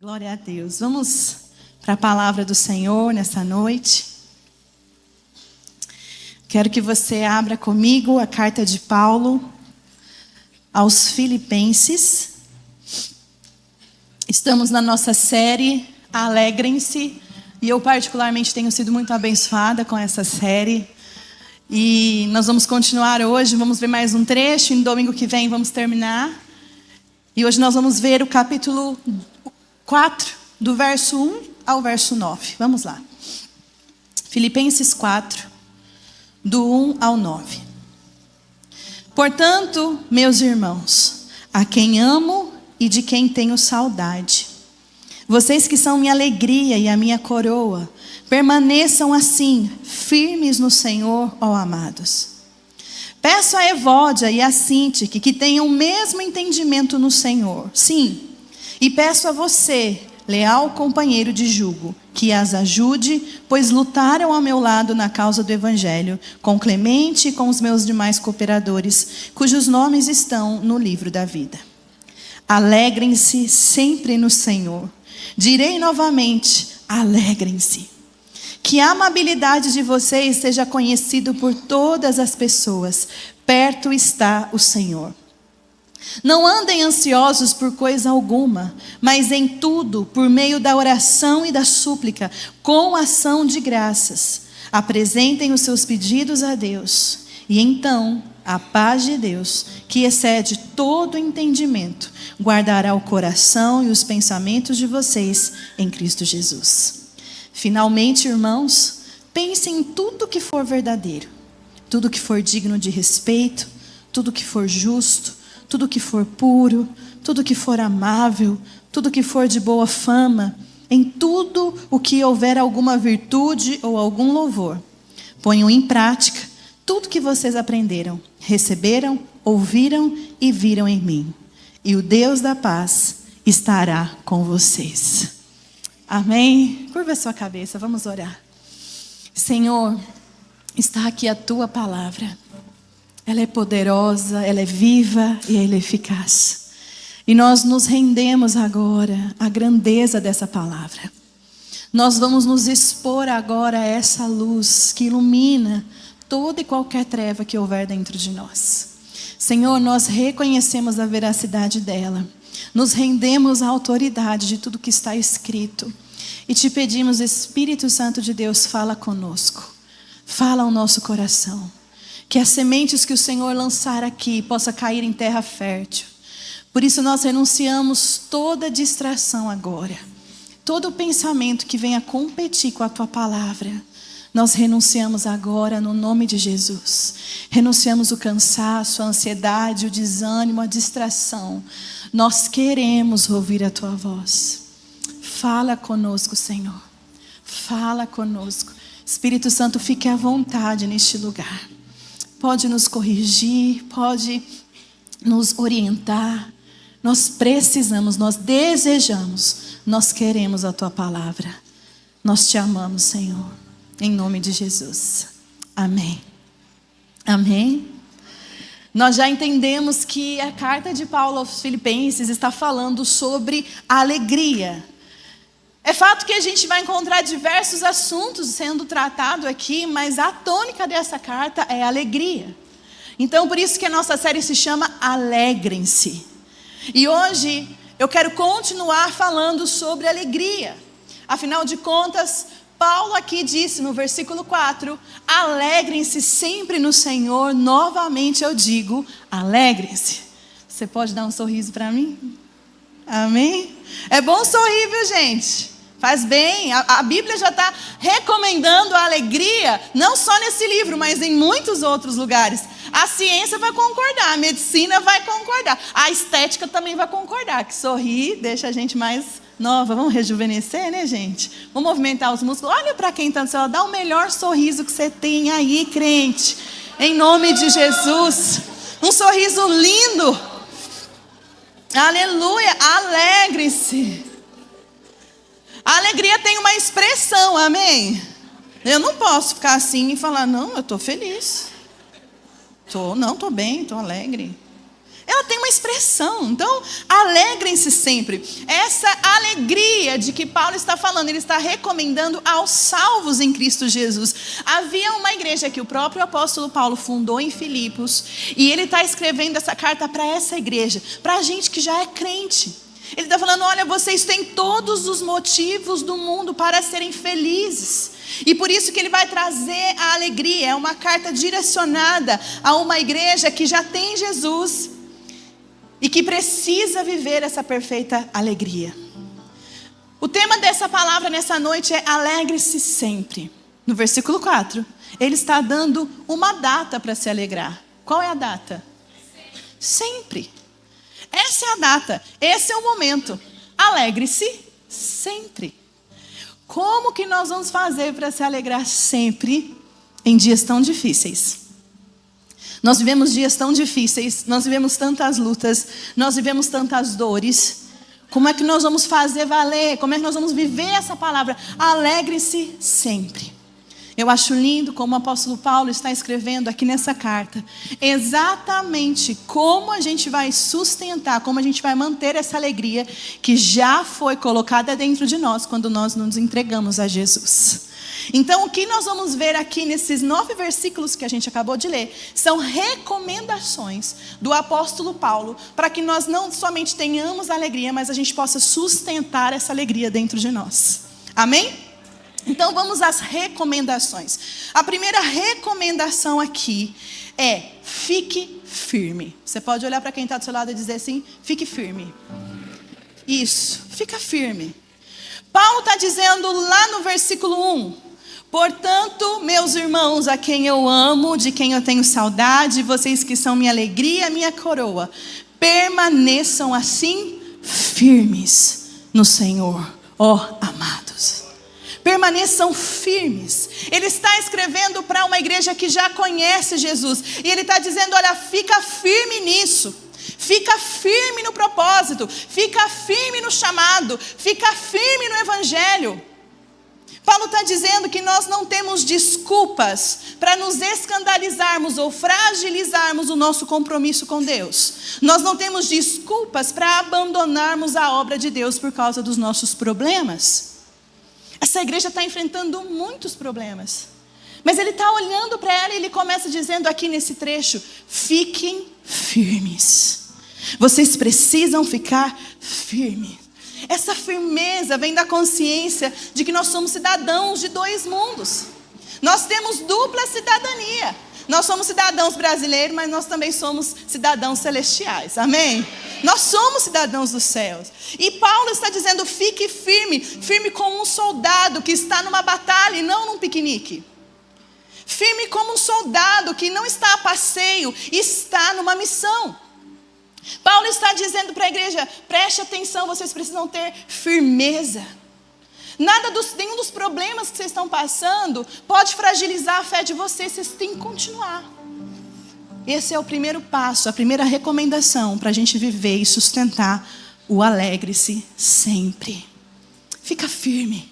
Glória a Deus. Vamos para a palavra do Senhor nessa noite. Quero que você abra comigo a carta de Paulo aos Filipenses. Estamos na nossa série Alegrem-se. E eu particularmente tenho sido muito abençoada com essa série. E nós vamos continuar hoje, vamos ver mais um trecho. E no domingo que vem vamos terminar. E hoje nós vamos ver o capítulo 4, do verso 1 ao verso 9. Vamos lá. Filipenses 4, do 1 ao 9. Portanto, meus irmãos, a quem amo e de quem tenho saudade, vocês que são minha alegria e a minha coroa, permaneçam assim, firmes no Senhor, ó amados. Peço a Evódia e a Síntique que tenham o mesmo entendimento no Senhor. Sim, e peço a você, leal companheiro de jugo, que as ajude, pois lutaram ao meu lado na causa do Evangelho, com Clemente e com os meus demais cooperadores, cujos nomes estão no livro da vida. Alegrem-se sempre no Senhor. Direi novamente, alegrem-se. Que a amabilidade de vocês seja conhecida por todas as pessoas. Perto está o Senhor. Não andem ansiosos por coisa alguma, mas em tudo, por meio da oração e da súplica, com ação de graças, apresentem os seus pedidos a Deus. E então, a paz de Deus, que excede todo entendimento, guardará o coração e os pensamentos de vocês em Cristo Jesus. Finalmente, irmãos, pensem em tudo que for verdadeiro, tudo que for digno de respeito, tudo que for justo, tudo que for puro, tudo que for amável, tudo que for de boa fama, em tudo o que houver alguma virtude ou algum louvor. Ponham em prática tudo que vocês aprenderam, receberam, ouviram e viram em mim. E o Deus da paz estará com vocês. Amém? Curva a sua cabeça, vamos orar. Senhor, está aqui a tua palavra. Ela é poderosa, ela é viva e ela é eficaz. E nós nos rendemos agora à grandeza dessa palavra. Nós vamos nos expor agora a essa luz que ilumina toda e qualquer treva que houver dentro de nós. Senhor, nós reconhecemos a veracidade dela. Nos rendemos à autoridade de tudo que está escrito. E te pedimos, Espírito Santo de Deus, fala conosco. Fala ao nosso coração. Que as sementes que o Senhor lançar aqui possa cair em terra fértil. Por isso nós renunciamos toda distração agora. Todo pensamento que venha competir com a tua palavra. Nós renunciamos agora no nome de Jesus. Renunciamos o cansaço, a ansiedade, o desânimo, a distração. Nós queremos ouvir a tua voz. Fala conosco, Senhor. Fala conosco. Espírito Santo, fique à vontade neste lugar. Pode nos corrigir, pode nos orientar. Nós precisamos, nós desejamos, nós queremos a tua palavra. Nós te amamos, Senhor. Em nome de Jesus. Amém. Amém. Nós já entendemos que a carta de Paulo aos Filipenses está falando sobre a alegria. É fato que a gente vai encontrar diversos assuntos sendo tratados aqui, mas a tônica dessa carta é a alegria. Então, por isso que a nossa série se chama Alegrem-se. E hoje eu quero continuar falando sobre alegria. Afinal de contas, Paulo aqui disse no versículo 4, alegrem-se sempre no Senhor. Novamente eu digo, alegrem-se. Você pode dar um sorriso para mim? Amém? É bom sorrir, viu, gente? Faz bem. A Bíblia já está recomendando a alegria, não só nesse livro, mas em muitos outros lugares. A ciência vai concordar, a medicina vai concordar, a estética também vai concordar, que sorrir deixa a gente mais nova. Vamos rejuvenescer, né, gente? Vamos movimentar os músculos. Olha para quem está no céu, dá o melhor sorriso que você tem aí, crente. Em nome de Jesus. Um sorriso lindo. Aleluia. Alegre-se. A alegria tem uma expressão, amém? Eu não posso ficar assim e falar, não, eu estou feliz. Estou bem, estou alegre. Ela tem uma expressão. Então, alegrem-se sempre. Essa alegria alegria de que Paulo está falando, ele está recomendando aos salvos em Cristo Jesus. Havia uma igreja que o próprio apóstolo Paulo fundou em Filipos, e ele está escrevendo essa carta para essa igreja, para a gente que já é crente. Ele está falando, olha, vocês têm todos os motivos do mundo para serem felizes. E por isso que ele vai trazer a alegria. É uma carta direcionada a uma igreja que já tem Jesus e que precisa viver essa perfeita alegria. O tema dessa palavra nessa noite é alegre-se sempre. No versículo 4, ele está dando uma data para se alegrar. Qual é a data? Sempre. Essa é a data, esse é o momento. Alegre-se sempre. Como que nós vamos fazer para se alegrar sempre em dias tão difíceis? Nós vivemos dias tão difíceis, nós vivemos tantas lutas, nós vivemos tantas dores. Como é que nós vamos fazer valer? Como é que nós vamos viver essa palavra? Alegre-se sempre. Eu acho lindo como o apóstolo Paulo está escrevendo aqui nessa carta, exatamente como a gente vai sustentar, como a gente vai manter essa alegria que já foi colocada dentro de nós quando nós nos entregamos a Jesus. Então, o que nós vamos ver aqui nesses 9 versículos que a gente acabou de ler, são recomendações do apóstolo Paulo, para que nós não somente tenhamos alegria, mas a gente possa sustentar essa alegria dentro de nós. Amém? Então vamos às recomendações. A primeira recomendação aqui é: fique firme. Você pode olhar para quem está do seu lado e dizer assim: fique firme. Isso, fica firme. Paulo está dizendo lá no versículo 1: portanto, meus irmãos, a quem eu amo, de quem eu tenho saudade, vocês que são minha alegria, minha coroa, permaneçam assim firmes no Senhor, ó amados. Permaneçam firmes. Ele está escrevendo para uma igreja que já conhece Jesus. E ele está dizendo, olha, fica firme nisso. Fica firme no propósito. Fica firme no chamado. Fica firme no evangelho. Paulo está dizendo que nós não temos desculpas para nos escandalizarmos ou fragilizarmos o nosso compromisso com Deus. Nós não temos desculpas para abandonarmos a obra de Deus por causa dos nossos problemas. Essa igreja está enfrentando muitos problemas. Mas ele está olhando para ela e ele começa dizendo aqui nesse trecho: fiquem firmes. Vocês precisam ficar firmes. Essa firmeza vem da consciência de que nós somos cidadãos de 2 mundos. Nós temos dupla cidadania. Nós somos cidadãos brasileiros, mas nós também somos cidadãos celestiais. Amém? Nós somos cidadãos dos céus. E Paulo está dizendo, fique firme. Firme como um soldado que está numa batalha e não num piquenique. Firme como um soldado que não está a passeio, está numa missão. Paulo está dizendo para a igreja, preste atenção, vocês precisam ter firmeza. Nenhum dos problemas que vocês estão passando pode fragilizar a fé de vocês têm que continuar. Esse é o primeiro passo, a primeira recomendação para a gente viver e sustentar o alegre-se sempre. Fica firme,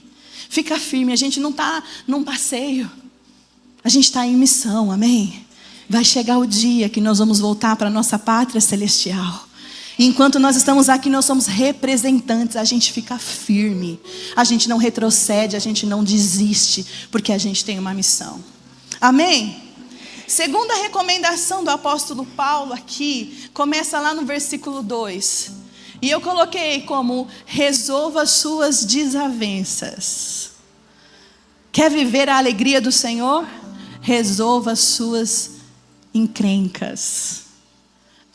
a gente não está num passeio, a gente está em missão, amém? Vai chegar o dia que nós vamos voltar para a nossa pátria celestial. E enquanto nós estamos aqui, nós somos representantes, a gente fica firme, a gente não retrocede, a gente não desiste, porque a gente tem uma missão. Amém? Segunda recomendação do apóstolo Paulo aqui, começa lá no versículo 2. E eu coloquei como, resolva suas desavenças. Quer viver a alegria do Senhor? Resolva suas encrencas.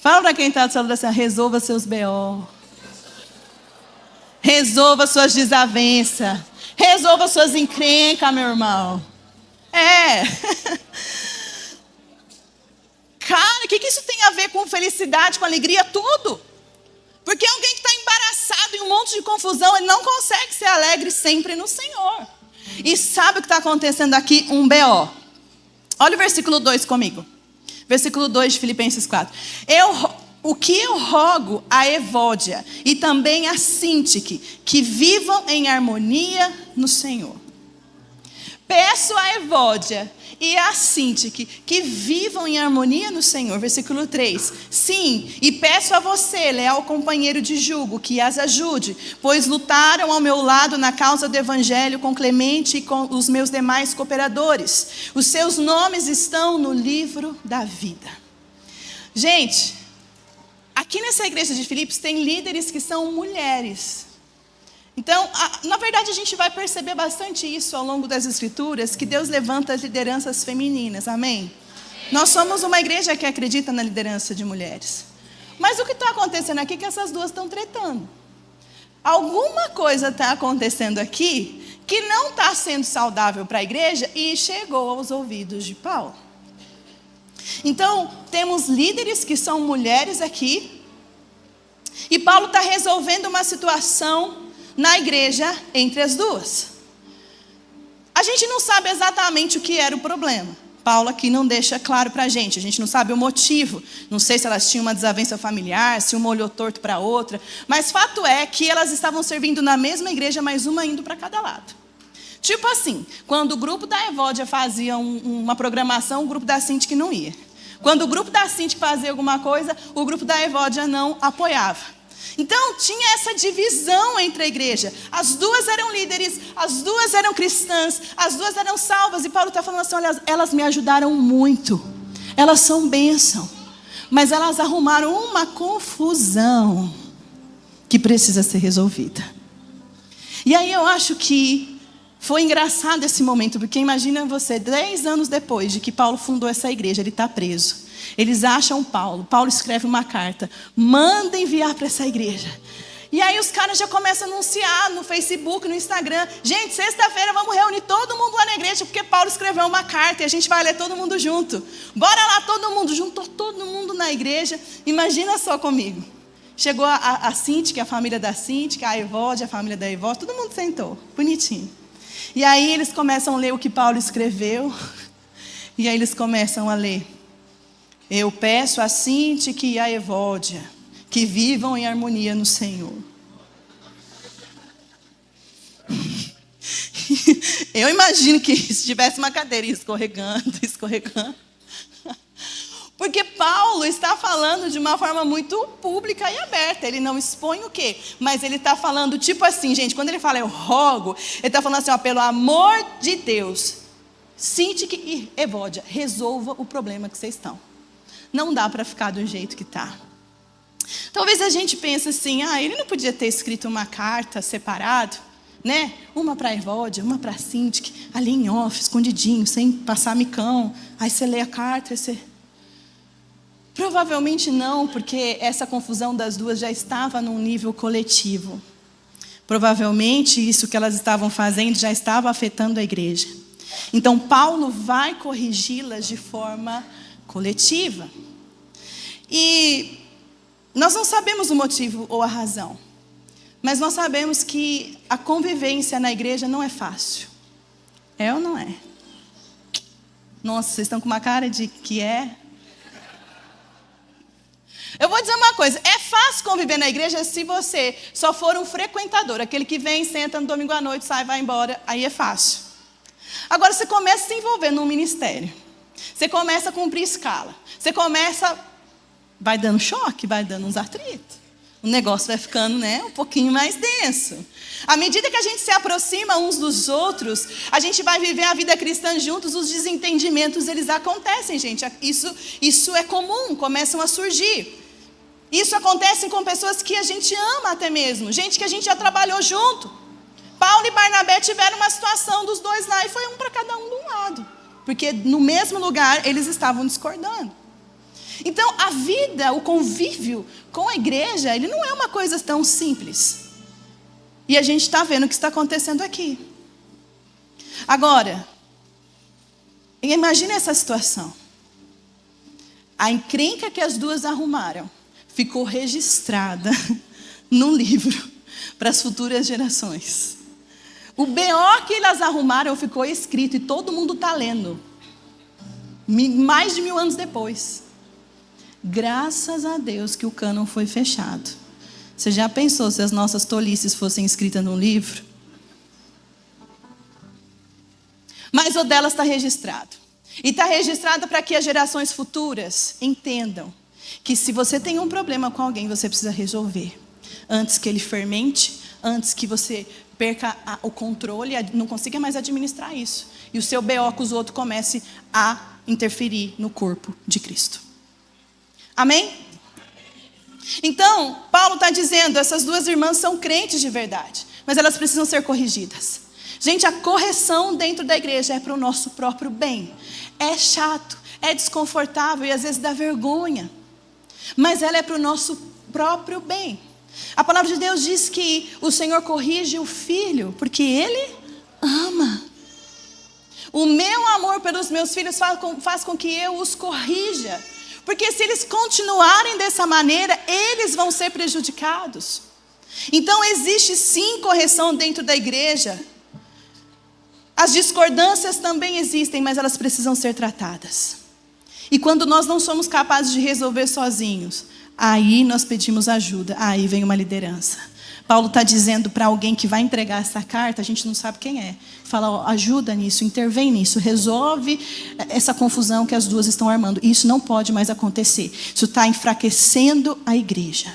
Fala para quem está do seu lado assim, resolva seus B.O. Resolva suas desavenças. Resolva suas encrencas, meu irmão. Cara, o que isso tem a ver com felicidade, com alegria? Tudo. Porque alguém que está embaraçado em um monte de confusão, ele não consegue ser alegre sempre no Senhor. E sabe o que está acontecendo aqui? Um B.O. Olha o versículo 2 comigo. Versículo 2 de Filipenses 4. O que eu rogo a Evódia e também a Sintique, que vivam em harmonia no Senhor. Peço a Evódia e a Síntique que vivam em harmonia no Senhor. Versículo 3. Sim, e peço a você, leal companheiro de jugo, que as ajude, pois lutaram ao meu lado na causa do Evangelho com Clemente e com os meus demais cooperadores. Os seus nomes estão no livro da vida. Gente, aqui nessa igreja de Filipos tem líderes que são mulheres. Então, na verdade, a gente vai perceber bastante isso ao longo das Escrituras, que Deus levanta as lideranças femininas, amém? Amém. Nós somos uma igreja que acredita na liderança de mulheres. Mas o que está acontecendo aqui é que essas duas estão tretando. Alguma coisa está acontecendo aqui que não está sendo saudável para a igreja e chegou aos ouvidos de Paulo. Então, temos líderes que são mulheres aqui, e Paulo está resolvendo uma situação na igreja entre as duas. A gente não sabe exatamente o que era o problema. Paulo aqui não deixa claro para a gente não sabe o motivo. Não sei se elas tinham uma desavença familiar, se uma olhou torto para a outra, mas fato é que elas estavam servindo na mesma igreja, mas uma indo para cada lado. Tipo assim, quando o grupo da Evódia fazia uma programação, o grupo da Síntique não ia. Quando o grupo da Síntique fazia alguma coisa, o grupo da Evódia não apoiava. Então, tinha essa divisão entre a igreja. As duas eram líderes, as duas eram cristãs, as duas eram salvas. E Paulo está falando assim, olha, elas me ajudaram muito. Elas são bênção. Mas elas arrumaram uma confusão que precisa ser resolvida. E aí eu acho que foi engraçado esse momento, porque imagina você, 10 anos depois de que Paulo fundou essa igreja, ele está preso. Eles acham Paulo escreve uma carta, manda enviar para essa igreja. E aí os caras já começam a anunciar no Facebook, no Instagram, gente, sexta-feira vamos reunir todo mundo lá na igreja, porque Paulo escreveu uma carta e a gente vai ler todo mundo junto. Bora lá todo mundo, juntou todo mundo na igreja. Imagina só comigo. Chegou a Síntique, a família da Síntique, a Evódia, a família da Evódia, todo mundo sentou, bonitinho. E aí eles começam a ler o que Paulo escreveu, e aí eles começam a ler. Eu peço a Síntique e a Evódia que vivam em harmonia no Senhor. Eu imagino que se tivesse uma cadeira escorregando. Porque Paulo está falando de uma forma muito pública e aberta. Ele não expõe o quê? Mas ele está falando tipo assim, gente, quando ele fala eu rogo, ele está falando assim, ó, pelo amor de Deus, Síntique e Evódia, resolva o problema que vocês estão. Não dá para ficar do jeito que está. Talvez a gente pense assim, ele não podia ter escrito uma carta separado, né? Uma para a Evódia, uma para a Síntique, ali em off, escondidinho, sem passar micão. Aí você lê a carta e você... Provavelmente não, porque essa confusão das duas já estava num nível coletivo. Provavelmente isso que elas estavam fazendo já estava afetando a igreja. Então Paulo vai corrigi-las de forma coletiva. E nós não sabemos o motivo ou a razão, mas nós sabemos que a convivência na igreja não é fácil. É ou não é? Nossa, vocês estão com uma cara de que é? Eu vou dizer uma coisa, é fácil conviver na igreja se você só for um frequentador, aquele que vem, senta no domingo à noite, sai, vai embora, aí é fácil. Agora você começa a se envolver num ministério. Você começa a cumprir escala. Você começa, vai dando choque, vai dando uns atritos. O negócio vai ficando, um pouquinho mais denso. À medida que a gente se aproxima uns dos outros, a gente vai viver a vida cristã juntos, os desentendimentos, eles acontecem, gente. Isso é comum, começam a surgir. Isso acontece com pessoas que a gente ama até mesmo, gente que a gente já trabalhou junto. Paulo e Barnabé tiveram uma situação dos dois lá e foi um para cada um de um lado. Porque no mesmo lugar eles estavam discordando. Então a vida, o convívio com a igreja, ele não é uma coisa tão simples. E a gente está vendo o que está acontecendo aqui. Agora, imagine essa situação. A encrenca que as duas arrumaram ficou registrada num livro para as futuras gerações. O BO que elas arrumaram ficou escrito e todo mundo está lendo. Mais de 1000 anos depois. Graças a Deus que o cânon foi fechado. Você já pensou se as nossas tolices fossem escritas num livro? Mas o dela está registrado. E está registrado para que as gerações futuras entendam que se você tem um problema com alguém, você precisa resolver. Antes que ele fermente, antes que você perca o controle, não consiga mais administrar isso. E o seu BO com os outros comece a interferir no corpo de Cristo. Amém? Então, Paulo está dizendo, essas duas irmãs são crentes de verdade, mas elas precisam ser corrigidas. Gente, a correção dentro da igreja é para o nosso próprio bem. É chato, é desconfortável e às vezes dá vergonha. Mas ela é para o nosso próprio bem. A palavra de Deus diz que o Senhor corrige o filho, porque Ele ama. O meu amor pelos meus filhos faz com que eu os corrija. Porque se eles continuarem dessa maneira, eles vão ser prejudicados. Então existe sim correção dentro da igreja. As discordâncias também existem, mas elas precisam ser tratadas. E quando nós não somos capazes de resolver sozinhos, aí nós pedimos ajuda, aí vem uma liderança. Paulo está dizendo para alguém que vai entregar essa carta, a gente não sabe quem é. Fala, ó, ajuda nisso, intervém nisso, resolve essa confusão que as duas estão armando. Isso não pode mais acontecer. Isso está enfraquecendo a igreja.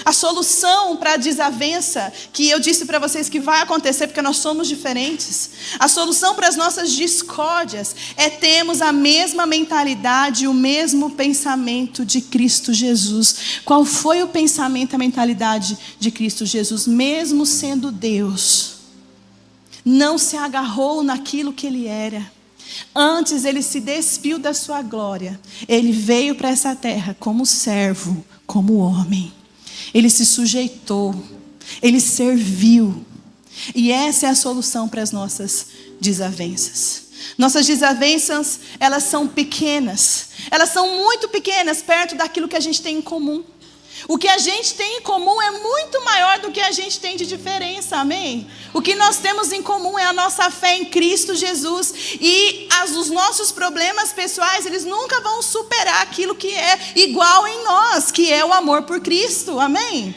A solução para a desavença, que eu disse para vocês que vai acontecer porque nós somos diferentes. A solução para as nossas discórdias é termos a mesma mentalidade, o mesmo pensamento de Cristo Jesus. Qual foi o pensamento, a mentalidade de Cristo Jesus? Mesmo sendo Deus, não se agarrou naquilo que Ele era. Antes Ele se despiu da sua glória. Ele veio para essa terra como servo, como homem. Ele se sujeitou, Ele serviu. E essa é a solução para as nossas desavenças. Nossas desavenças, elas são pequenas. Elas são muito pequenas perto daquilo que a gente tem em comum. O que a gente tem em comum é muito maior do que a gente tem de diferença, amém? O que nós temos em comum é a nossa fé em Cristo Jesus. E os nossos problemas pessoais, eles nunca vão superar aquilo que é igual em nós, que é o amor por Cristo, amém?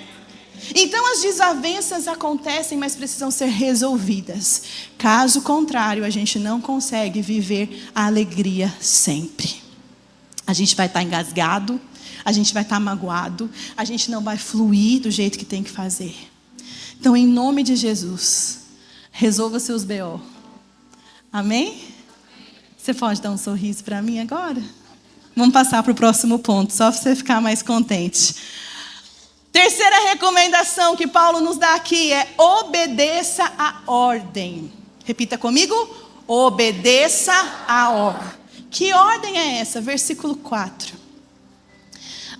Então as desavenças acontecem, mas precisam ser resolvidas. Caso contrário, a gente não consegue viver a alegria sempre. A gente vai estar engasgado, a gente vai estar magoado, a gente não vai fluir do jeito que tem que fazer. Então, em nome de Jesus, resolva seus BO. Amém? Você pode dar um sorriso para mim agora? Vamos passar para o próximo ponto, só para você ficar mais contente. Terceira recomendação que Paulo nos dá aqui é obedeça a ordem. Repita comigo, obedeça a ordem. Que ordem é essa? Versículo 4.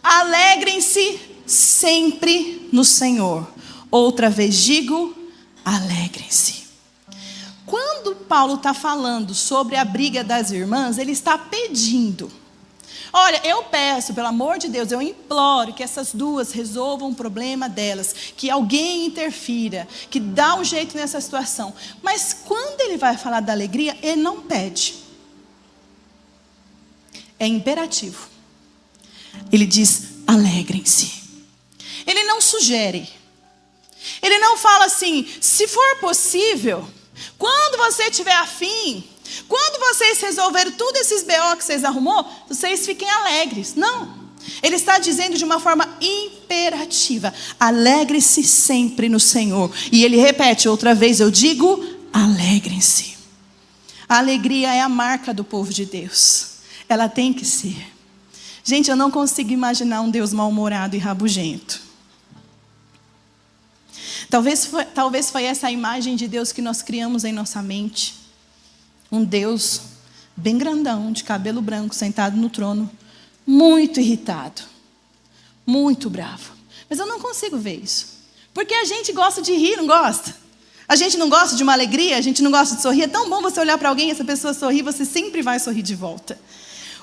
Alegrem-se sempre no Senhor. Outra vez digo, alegrem-se. Quando Paulo está falando sobre a briga das irmãs, ele está pedindo. Olha, eu peço, pelo amor de Deus, eu imploro que essas duas resolvam o problema delas, que alguém interfira, que dá um jeito nessa situação. Mas quando ele vai falar da alegria, ele não pede. É imperativo. Ele diz, alegrem-se. Ele não sugere. Ele não fala assim, se for possível, quando você tiver afim, quando vocês resolverem tudo esses BO que vocês arrumou, vocês fiquem alegres. Não. Ele está dizendo de uma forma imperativa, alegre-se sempre no Senhor. E ele repete outra vez, eu digo, alegrem-se. A alegria é a marca do povo de Deus. Ela tem que ser. Gente, eu não consigo imaginar um Deus mal-humorado e rabugento. Talvez foi essa a imagem de Deus que nós criamos em nossa mente. Um Deus bem grandão, de cabelo branco, sentado no trono, muito irritado, muito bravo. Mas eu não consigo ver isso. Porque a gente gosta de rir, não gosta? A gente não gosta de uma alegria, a gente não gosta de sorrir. É tão bom você olhar para alguém e essa pessoa sorrir, você sempre vai sorrir de volta.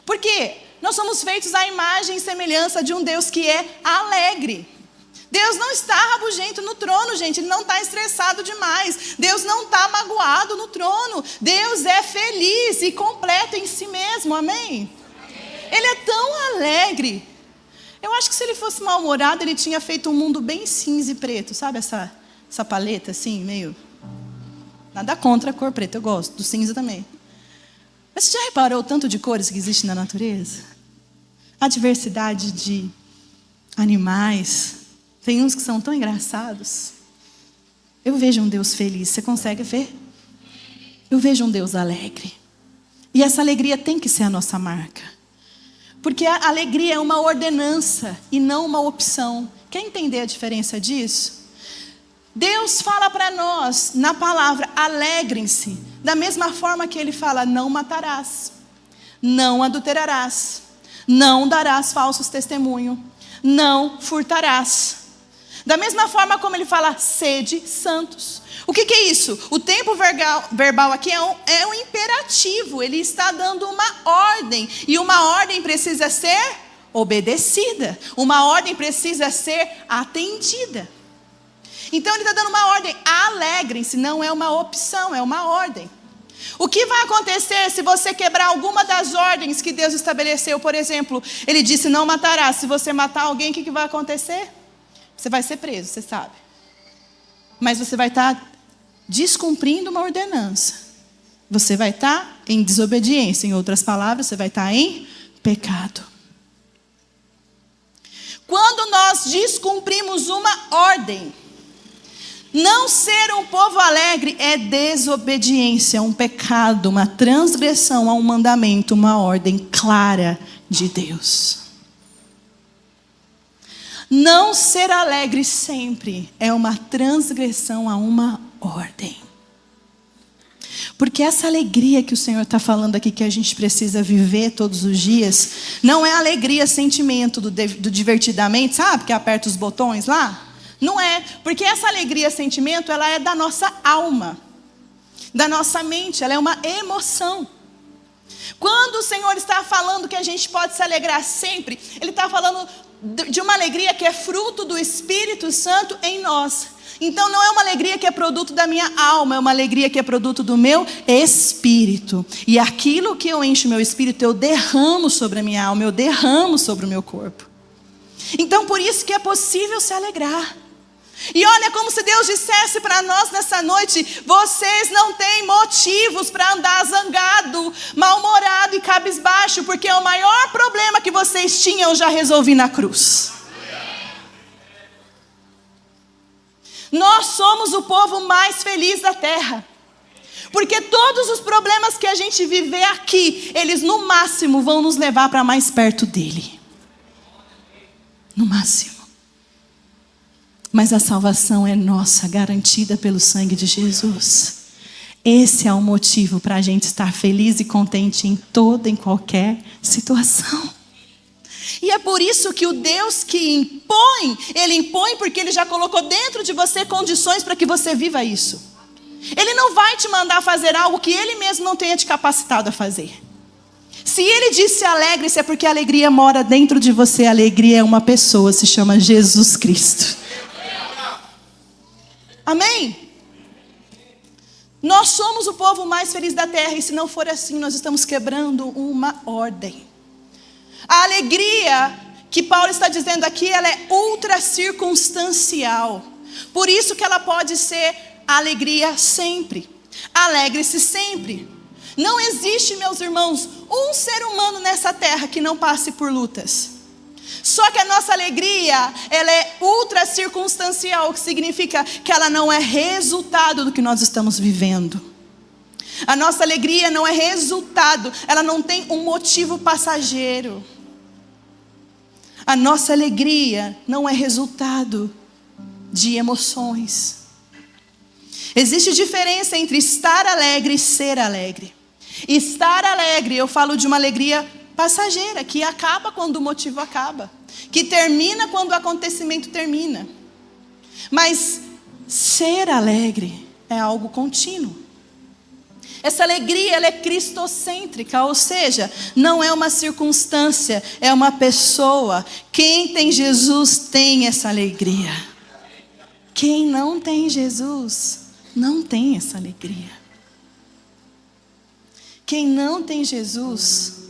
Por quê? Nós somos feitos à imagem e semelhança de um Deus que é alegre. Deus não está rabugento no trono, gente. Ele não está estressado demais. Deus não está magoado no trono. Deus é feliz e completo em si mesmo, amém? Ele é tão alegre. Eu acho que se ele fosse mal-humorado, ele tinha feito um mundo bem cinza e preto. Sabe essa paleta assim, meio Nada contra a cor preta, eu gosto, do cinza também. Mas você já reparou o tanto de cores que existe na natureza? A diversidade de animais. Tem uns que são tão engraçados. Eu vejo um Deus feliz, você consegue ver? Eu vejo um Deus alegre. E essa alegria tem que ser a nossa marca. Porque a alegria é uma ordenança e não uma opção. Quer entender a diferença disso? Deus fala para nós, na palavra, alegrem-se. Da mesma forma que Ele fala, não matarás, não adulterarás, não darás falsos testemunhos, não furtarás. Da mesma forma como Ele fala, sede santos. O que é isso? O tempo verbal aqui é um imperativo. Ele está dando uma ordem. E uma ordem precisa ser obedecida. Uma ordem precisa ser atendida. Então ele está dando uma ordem. Alegrem-se, não é uma opção, é uma ordem. O que vai acontecer se você quebrar alguma das ordens que Deus estabeleceu? Por exemplo, Ele disse não matarás. Se você matar alguém, o que vai acontecer? Você vai ser preso, você sabe. Mas você vai estar descumprindo uma ordenança. Você vai estar em desobediência. Em outras palavras, você vai estar em pecado. Quando nós descumprimos uma ordem, não ser um povo alegre é desobediência, um pecado, uma transgressão a um mandamento, uma ordem clara de Deus. Não ser alegre sempre é uma transgressão a uma ordem. Porque essa alegria que o Senhor está falando aqui, que a gente precisa viver todos os dias, não é alegria, sentimento do divertidamente, sabe? Que aperta os botões lá. Não é, porque essa alegria, sentimento, ela é da nossa alma, da nossa mente, ela é uma emoção. Quando o Senhor está falando que a gente pode se alegrar sempre, Ele está falando de uma alegria que é fruto do Espírito Santo em nós. Então não é uma alegria que é produto da minha alma, é uma alegria que é produto do meu espírito. E aquilo que eu encho meu espírito, eu derramo sobre a minha alma, eu derramo sobre o meu corpo. Então por isso que é possível se alegrar. E olha, como se Deus dissesse para nós nessa noite: vocês não têm motivos para andar zangado, mal-humorado e cabisbaixo, porque o maior problema que vocês tinham eu já resolvi na cruz. Nós somos o povo mais feliz da terra, porque todos os problemas que a gente viver aqui, eles no máximo vão nos levar para mais perto dele. No máximo. Mas a salvação é nossa, garantida pelo sangue de Jesus. Esse é o motivo para a gente estar feliz e contente em toda, em qualquer situação. E é por isso que o Deus que impõe, Ele impõe porque Ele já colocou dentro de você condições para que você viva isso. Ele não vai te mandar fazer algo que Ele mesmo não tenha te capacitado a fazer. Se Ele disse alegre-se, é porque a alegria mora dentro de você. A alegria é uma pessoa, se chama Jesus Cristo. Amém? Nós somos o povo mais feliz da terra. E se não for assim, nós estamos quebrando uma ordem. A alegria que Paulo está dizendo aqui, ela é ultra circunstancial. Por isso que ela pode ser alegria sempre. Alegre-se sempre. Não existe, meus irmãos, um ser humano nessa terra que não passe por lutas. Só que a nossa alegria, ela é ultra circunstancial, o que significa que ela não é resultado do que nós estamos vivendo. A nossa alegria não é resultado, ela não tem um motivo passageiro. A nossa alegria não é resultado de emoções. Existe diferença entre estar alegre e ser alegre. Estar alegre, eu falo de uma alegria passageira, que acaba quando o motivo acaba, que termina quando o acontecimento termina. Mas ser alegre é algo contínuo. Essa alegria, ela é cristocêntrica, ou seja, não é uma circunstância, é uma pessoa. Quem tem Jesus tem essa alegria. Quem não tem Jesus não tem essa alegria. Quem não tem Jesus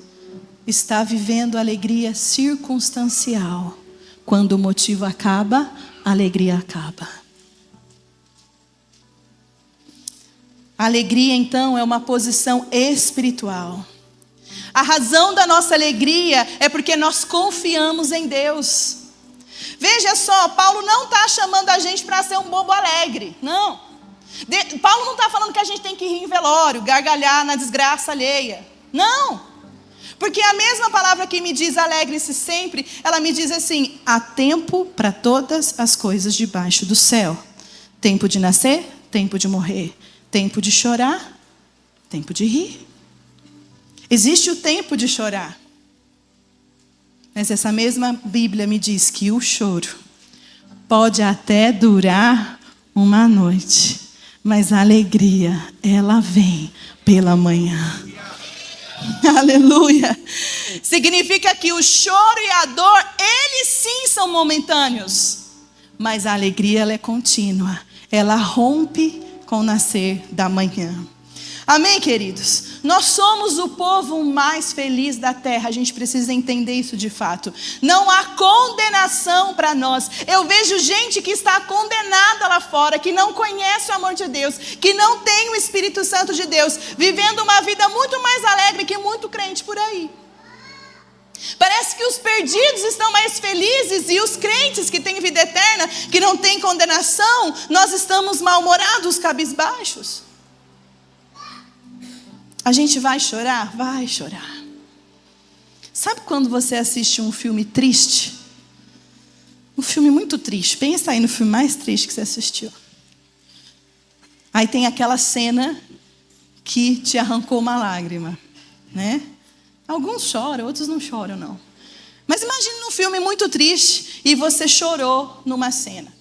está vivendo alegria circunstancial. Quando o motivo acaba, a alegria acaba. A alegria, então, é uma posição espiritual. A razão da nossa alegria é porque nós confiamos em Deus. Veja só, Paulo não está chamando a gente para ser um bobo alegre, não. Paulo não está falando que a gente tem que rir em velório, gargalhar na desgraça alheia. Não. Porque a mesma palavra que me diz alegre-se sempre, ela me diz assim: há tempo para todas as coisas debaixo do céu. Tempo de nascer, tempo de morrer. Tempo de chorar, tempo de rir. Existe o tempo de chorar. Mas essa mesma Bíblia me diz que o choro pode até durar uma noite, mas a alegria, ela vem pela manhã. Aleluia. Significa que o choro e a dor, eles sim são momentâneos, mas a alegria, ela é contínua. Ela rompe com o nascer da manhã. Amém, queridos? Nós somos o povo mais feliz da terra. A gente precisa entender isso de fato. Não há condenação para nós. Eu vejo gente que está condenada lá fora, que não conhece o amor de Deus, que não tem o Espírito Santo de Deus, vivendo uma vida muito mais alegre que muito crente por aí. Parece que os perdidos estão mais felizes e os crentes que têm vida eterna, que não têm condenação, nós estamos mal-humorados, cabisbaixos. A gente vai chorar? Vai chorar. Sabe quando você assiste um filme triste? Um filme muito triste. Pensa aí no filme mais triste que você assistiu. Aí tem aquela cena que te arrancou uma lágrima, né? Alguns choram, outros não choram, não. Mas imagine um filme muito triste e você chorou numa cena.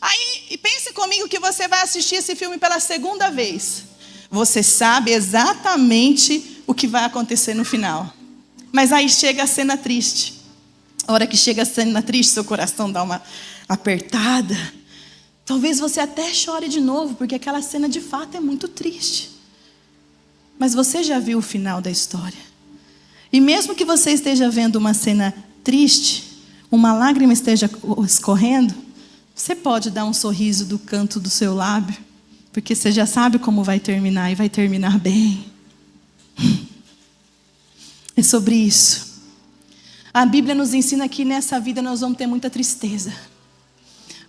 Aí, pense comigo que você vai assistir esse filme pela segunda vez. Você sabe exatamente o que vai acontecer no final. Mas aí chega a cena triste. A hora que chega a cena triste, seu coração dá uma apertada. Talvez você até chore de novo, porque aquela cena de fato é muito triste. Mas você já viu o final da história. E mesmo que você esteja vendo uma cena triste, uma lágrima esteja escorrendo, você pode dar um sorriso do canto do seu lábio, porque você já sabe como vai terminar e vai terminar bem. É sobre isso. A Bíblia nos ensina que nessa vida nós vamos ter muita tristeza,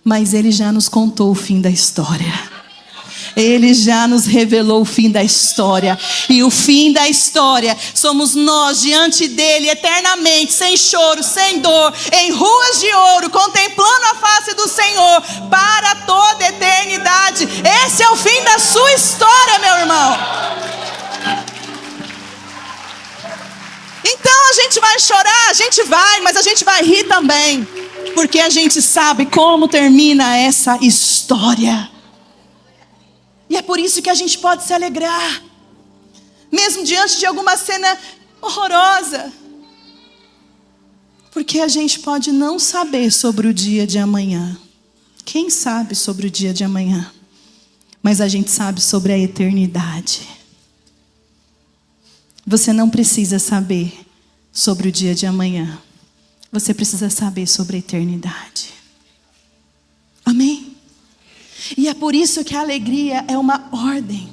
mas Ele já nos contou o fim da história. Ele já nos revelou o fim da história. E o fim da história somos nós diante dele eternamente, sem choro, sem dor, em ruas de ouro, contemplando a face do Senhor para toda a eternidade. Esse é o fim da sua história, meu irmão. Então a gente vai chorar, a gente vai, mas a gente vai rir também, porque a gente sabe como termina essa história. E é por isso que a gente pode se alegrar, mesmo diante de alguma cena horrorosa. Porque a gente pode não saber sobre o dia de amanhã. Quem sabe sobre o dia de amanhã? Mas a gente sabe sobre a eternidade. Você não precisa saber sobre o dia de amanhã. Você precisa saber sobre a eternidade. Amém? E é por isso que a alegria é uma ordem.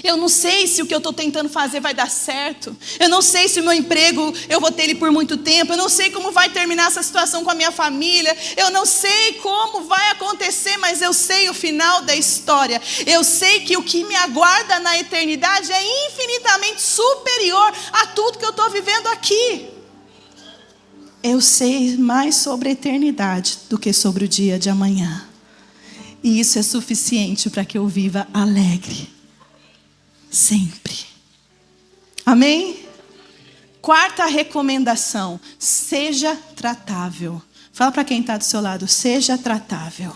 Eu não sei se o que eu estou tentando fazer vai dar certo. Eu não sei se o meu emprego eu vou ter ele por muito tempo. Eu não sei como vai terminar essa situação com a minha família. Eu não sei como vai acontecer, mas eu sei o final da história. Eu sei que o que me aguarda na eternidade é infinitamente superior a tudo que eu estou vivendo aqui. Eu sei mais sobre a eternidade do que sobre o dia de amanhã. E isso é suficiente para que eu viva alegre. Sempre. Amém? Quarta recomendação. Seja tratável. Fala para quem está do seu lado. Seja tratável.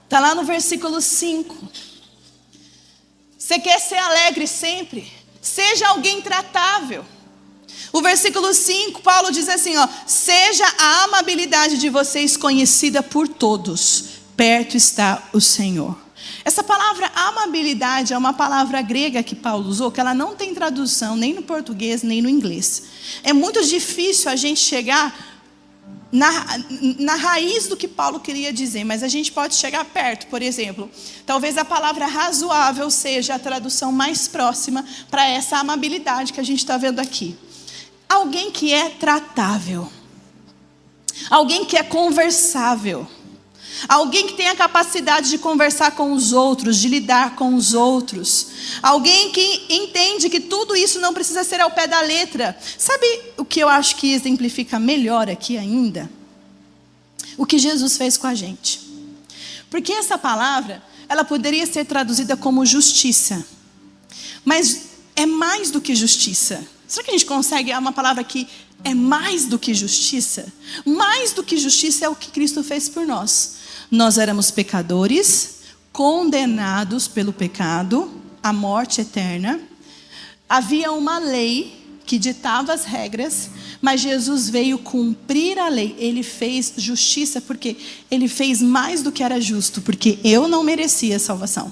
Está lá no versículo 5. Você quer ser alegre sempre? Seja alguém tratável. O versículo 5, Paulo diz assim, ó: seja a amabilidade de vocês conhecida por todos. Perto está o Senhor. Essa palavra amabilidade é uma palavra grega que Paulo usou, que ela não tem tradução nem no português nem no inglês. É muito difícil a gente chegar na raiz do que Paulo queria dizer, mas a gente pode chegar perto. Por exemplo, talvez a palavra razoável seja a tradução mais próxima para essa amabilidade que a gente está vendo aqui. Alguém que é tratável, alguém que é conversável, alguém que tem a capacidade de conversar com os outros, de lidar com os outros, alguém que entende que tudo isso não precisa ser ao pé da letra. Sabe o que eu acho que exemplifica melhor aqui ainda? O que Jesus fez com a gente. Porque essa palavra, ela poderia ser traduzida como justiça, mas é mais do que justiça. Será que a gente consegue uma palavra que é mais do que justiça? Mais do que justiça é o que Cristo fez por nós. Nós éramos pecadores, condenados pelo pecado, à morte eterna. Havia uma lei que ditava as regras, mas Jesus veio cumprir a lei. Ele fez justiça porque ele fez mais do que era justo, porque eu não merecia salvação.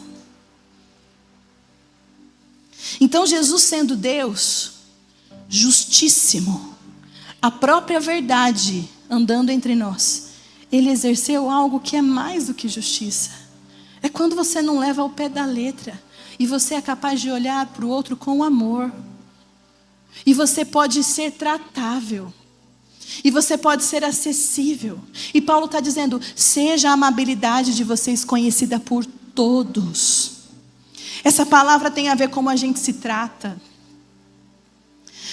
Então Jesus, sendo Deus, justíssimo, a própria verdade andando entre nós, ele exerceu algo que é mais do que justiça. É quando você não leva ao pé da letra e você é capaz de olhar para o outro com amor. E você pode ser tratável. E você pode ser acessível. E Paulo está dizendo, seja a amabilidade de vocês conhecida por todos. Essa palavra tem a ver com como a gente se trata.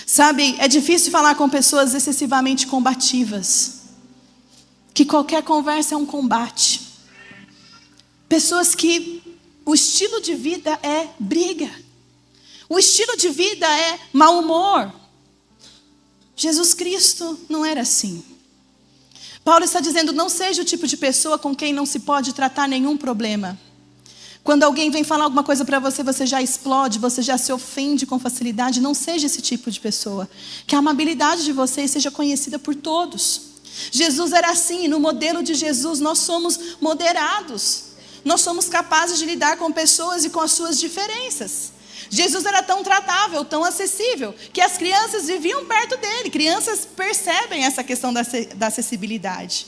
Sabe, é difícil falar com pessoas excessivamente combativas. Que qualquer conversa é um combate. Pessoas que o estilo de vida é briga. O estilo de vida é mau humor. Jesus Cristo não era assim. Paulo está dizendo, não seja o tipo de pessoa com quem não se pode tratar nenhum problema. Quando alguém vem falar alguma coisa para você, você já explode, você já se ofende com facilidade. Não seja esse tipo de pessoa. Que a amabilidade de vocês seja conhecida por todos. Jesus era assim, e no modelo de Jesus nós somos moderados. Nós somos capazes de lidar com pessoas e com as suas diferenças. Jesus era tão tratável, tão acessível, que as crianças viviam perto dele. Crianças percebem essa questão da acessibilidade.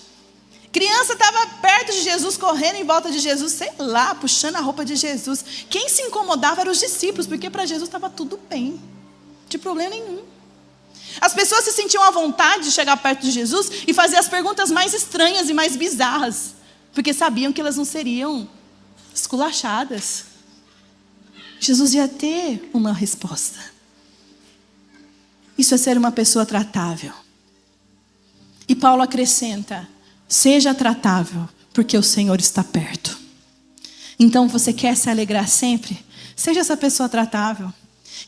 Criança estava perto de Jesus, correndo em volta de Jesus, sei lá, puxando a roupa de Jesus. Quem se incomodava eram os discípulos, porque para Jesus estava tudo bem, não tinha problema nenhum. As pessoas se sentiam à vontade de chegar perto de Jesus e fazer as perguntas mais estranhas e mais bizarras, porque sabiam que elas não seriam esculachadas. Jesus ia ter uma resposta. Isso é ser uma pessoa tratável. E Paulo acrescenta, seja tratável, porque o Senhor está perto. Então você quer se alegrar sempre? Seja essa pessoa tratável.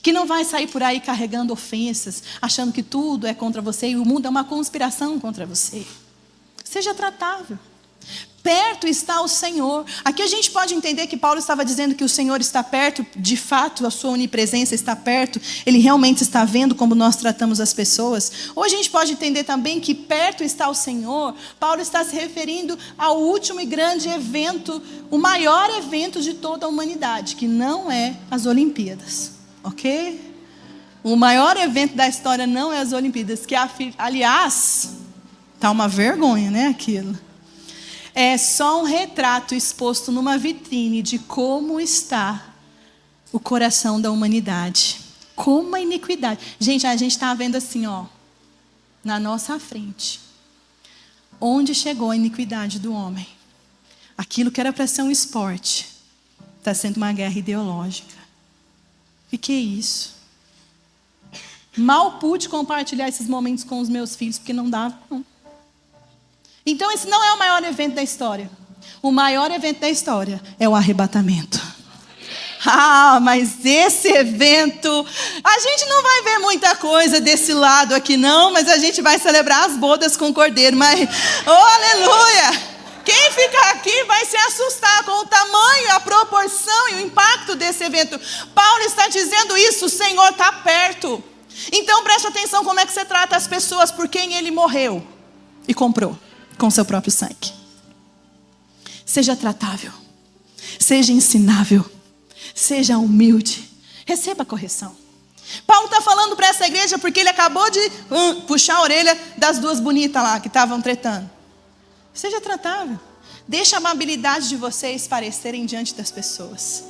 Que não vai sair por aí carregando ofensas, achando que tudo é contra você e o mundo é uma conspiração contra você. Seja tratável. Perto está o Senhor. Aqui a gente pode entender que Paulo estava dizendo que o Senhor está perto. De fato, a sua onipresença está perto. Ele realmente está vendo como nós tratamos as pessoas. Ou a gente pode entender também que perto está o Senhor. Paulo está se referindo ao último e grande evento, o maior evento de toda a humanidade, que não é as Olimpíadas. Ok? O maior evento da história não é as Olimpíadas, que aliás, está uma vergonha, né, aquilo. É só um retrato exposto numa vitrine de como está o coração da humanidade. Como a iniquidade. Gente, a gente está vendo assim, ó, na nossa frente. Onde chegou a iniquidade do homem? Aquilo que era para ser um esporte, está sendo uma guerra ideológica. O que é isso? Mal pude compartilhar esses momentos com os meus filhos, porque não dava, não. Então esse não é o maior evento da história. O maior evento da história é o arrebatamento. Ah, mas esse evento, a gente não vai ver muita coisa desse lado aqui não, mas a gente vai celebrar as bodas com o Cordeiro. Mas, oh aleluia! Quem ficar aqui vai se assustar com o tamanho, a proporção e o impacto desse evento. Paulo está dizendo isso, o Senhor está perto. Então preste atenção como é que você trata as pessoas por quem Ele morreu e comprou com seu próprio sangue. Seja tratável, seja ensinável, seja humilde, receba correção. Paulo está falando para essa igreja porque ele acabou de puxar a orelha das duas bonitas lá que estavam tretando. Seja tratável. Deixa a amabilidade de vocês parecerem diante das pessoas.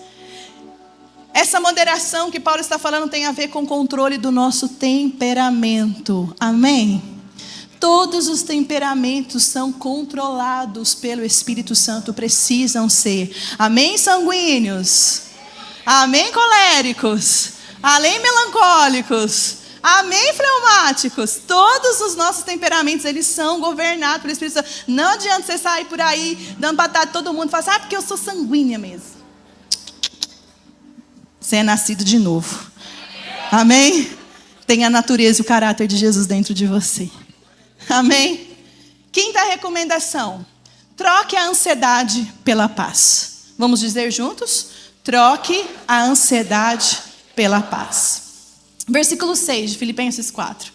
Essa moderação que Paulo está falando tem a ver com o controle do nosso temperamento. Amém? Todos os temperamentos são controlados pelo Espírito Santo, precisam ser. Amém, sanguíneos? Amém, coléricos? Amém, melancólicos? Amém, fleumáticos? Todos os nossos temperamentos, eles são governados pelo Espírito Santo. Não adianta você sair por aí dando batata a todo mundo e falar assim, porque eu sou sanguínea mesmo. Você é nascido de novo. Amém? Tem a natureza e o caráter de Jesus dentro de você. Amém? Quinta recomendação. Troque a ansiedade pela paz. Vamos dizer juntos? Troque a ansiedade pela paz. Versículo 6 de Filipenses 4.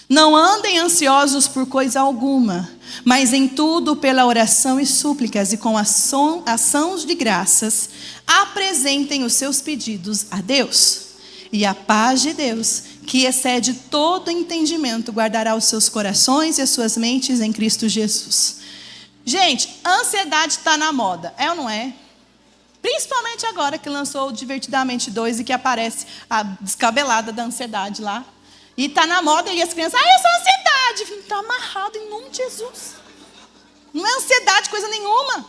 Não andem ansiosos por coisa alguma, mas em tudo pela oração e súplicas e com ações de graças, apresentem os seus pedidos a Deus. E a paz de Deus, que excede todo entendimento, guardará os seus corações e as suas mentes em Cristo Jesus. Gente, a ansiedade está na moda, é ou não é? Principalmente agora que lançou o Divertidamente 2 e que aparece a descabelada da ansiedade lá. E está na moda e as crianças, eu sou ansiedade. Está amarrado em nome de Jesus. Não é ansiedade coisa nenhuma.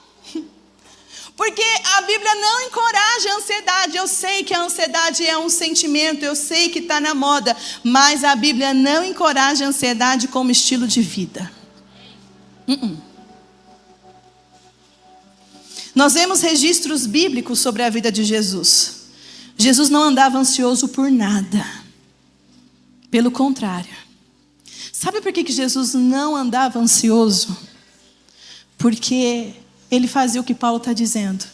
Porque a Bíblia não encoraja a ansiedade. Eu sei que a ansiedade é um sentimento, eu sei que está na moda. Mas a Bíblia não encoraja a ansiedade como estilo de vida. Nós vemos registros bíblicos sobre a vida de Jesus. Jesus não andava ansioso por nada. Pelo contrário. Sabe por que Jesus não andava ansioso? Porque ele fazia o que Paulo está dizendo.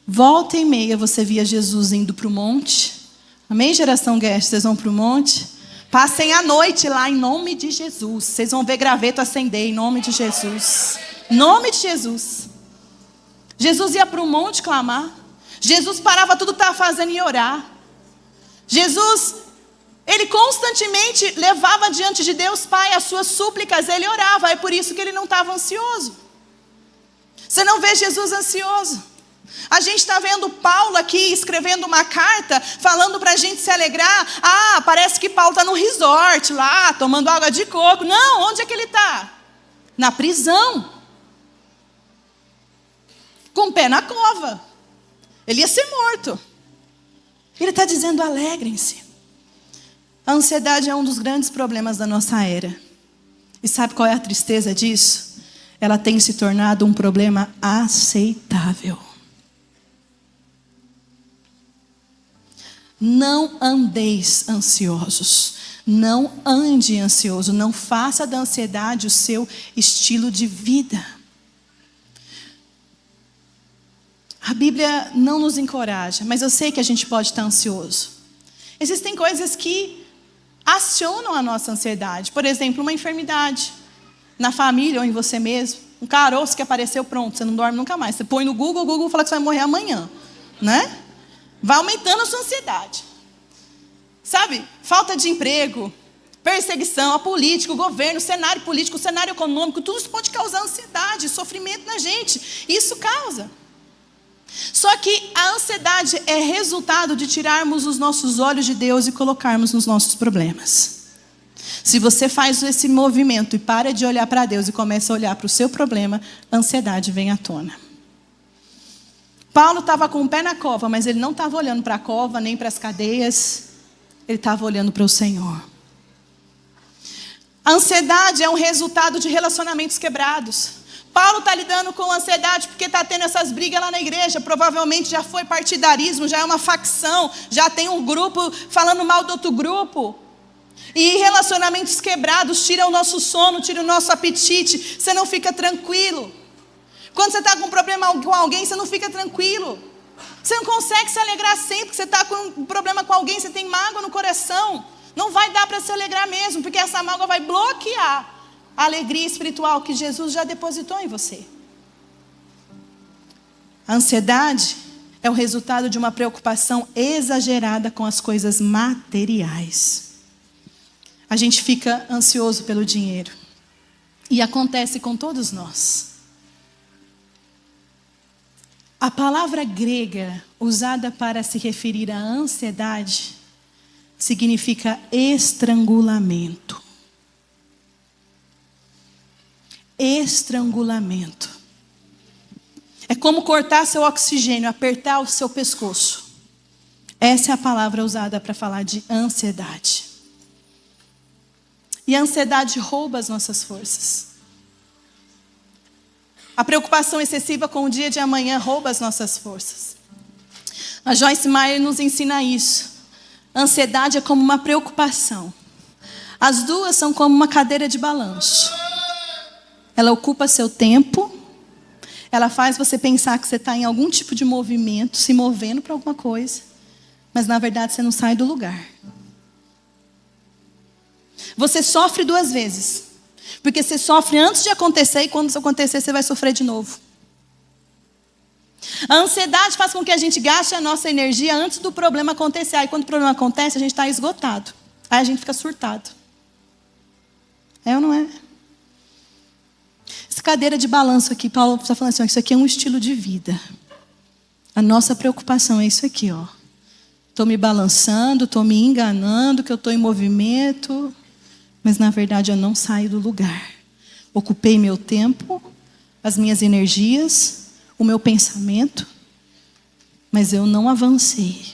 Volta e meia você via Jesus indo para o monte. Amém, geração Guest? Vocês vão para o monte? Passem a noite lá em nome de Jesus. Vocês vão ver graveto acender em nome de Jesus. Em nome de Jesus. Jesus ia para o monte clamar. Jesus parava tudo que estava fazendo e orar. Jesus, ele constantemente levava diante de Deus Pai as suas súplicas. Ele orava, é por isso que ele não estava ansioso. Você não vê Jesus ansioso. A gente está vendo Paulo aqui escrevendo uma carta, falando para a gente se alegrar. Parece que Paulo está no resort lá, tomando água de coco. Não, onde é que ele está? Na prisão. Com o pé na cova. Ele ia ser morto. Ele está dizendo, alegrem-se. A ansiedade é um dos grandes problemas da nossa era. E sabe qual é a tristeza disso? Ela tem se tornado um problema aceitável. Não andeis ansiosos. Não ande ansioso. Não faça da ansiedade o seu estilo de vida. A Bíblia não nos encoraja, mas eu sei que a gente pode estar ansioso. Existem coisas que acionam a nossa ansiedade. Por exemplo, uma enfermidade. Na família ou em você mesmo. Um caroço que apareceu, pronto, você não dorme nunca mais. Você põe no Google, o Google fala que você vai morrer amanhã. Né? Vai aumentando a sua ansiedade. Sabe? Falta de emprego, perseguição, a política, o governo, o cenário político, o cenário econômico, tudo isso pode causar ansiedade, sofrimento na gente. Isso causa. Só que a ansiedade é resultado de tirarmos os nossos olhos de Deus e colocarmos nos nossos problemas. Se você faz esse movimento e para de olhar para Deus e começa a olhar para o seu problema, a ansiedade vem à tona. Paulo estava com o pé na cova, mas ele não estava olhando para a cova, nem para as cadeias. Ele estava olhando para o Senhor. A ansiedade é um resultado de relacionamentos quebrados. Paulo está lidando com ansiedade porque está tendo essas brigas lá na igreja. Provavelmente já foi partidarismo, já é uma facção, já tem um grupo falando mal do outro grupo. E relacionamentos quebrados tiram o nosso sono, tiram o nosso apetite. Você não fica tranquilo. Quando você está com um problema com alguém, você não fica tranquilo. Você não consegue se alegrar sempre que você está com um problema com alguém, você tem mágoa no coração. Não vai dar para se alegrar mesmo, porque essa mágoa vai bloquear a alegria espiritual que Jesus já depositou em você. A ansiedade é o resultado de uma preocupação exagerada com as coisas materiais. A gente fica ansioso pelo dinheiro. E acontece com todos nós. A palavra grega usada para se referir à ansiedade significa estrangulamento. Estrangulamento. É como cortar seu oxigênio, apertar o seu pescoço. Essa é a palavra usada para falar de ansiedade. E a ansiedade rouba as nossas forças. A preocupação excessiva com o dia de amanhã rouba as nossas forças. A Joyce Meyer nos ensina isso. A ansiedade é como uma preocupação. As duas são como uma cadeira de balanço. Ela ocupa seu tempo. Ela faz você pensar que você está em algum tipo de movimento, se movendo para alguma coisa. Mas na verdade você não sai do lugar. Você sofre duas vezes. Porque você sofre antes de acontecer e quando isso acontecer você vai sofrer de novo. A ansiedade faz com que a gente gaste a nossa energia antes do problema acontecer. Aí quando o problema acontece a gente está esgotado. Aí a gente fica surtado. É ou não é? Essa cadeira de balanço aqui, Paulo está falando assim, ó, isso aqui é um estilo de vida. A nossa preocupação é isso aqui, ó. Estou me balançando, estou me enganando, que eu estou em movimento. Mas na verdade eu não saio do lugar. Ocupei meu tempo, as minhas energias, o meu pensamento, mas eu não avancei.